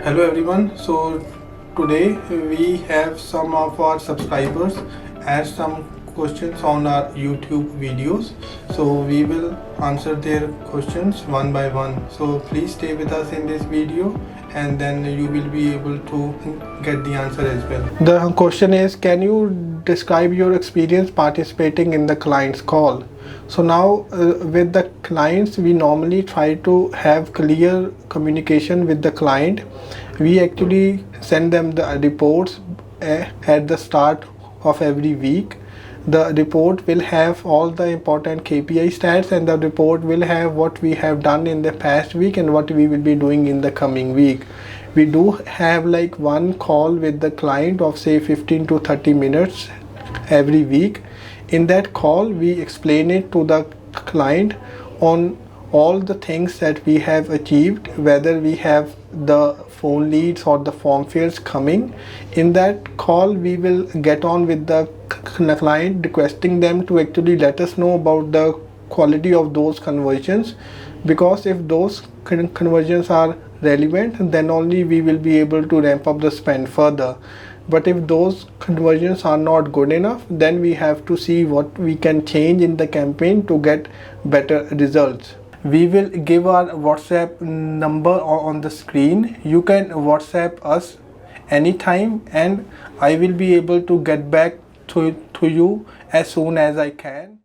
Hello everyone. So today we have some of our subscribers ask some questions on our YouTube videos. So we will answer their questions one by one. So please stay with us in this video and then you will be able to get the answer as well. The question is, can you describe your experience participating in the client's call? So now with the clients, we normally try to have clear communication with the client. We actually send them the reports at the start of every week. The report will have all the important KPI stats, and the report will have what we have done in the past week and what we will be doing in the coming week. We do have like one call with the client of say 15 to 30 minutes every week. In that call, we explain it to the client on all the things that we have achieved, whether we have the phone leads or the form fills coming. In that call, we will get on with the client, requesting them to actually let us know about the quality of those conversions, because if those conversions are relevant, then only we will be able to ramp up the spend further. But if those conversions are not good enough, then we have to see what we can change in the campaign to get better results. We will give our WhatsApp number on the screen. You can WhatsApp us anytime and I will be able to get back to you as soon as I can.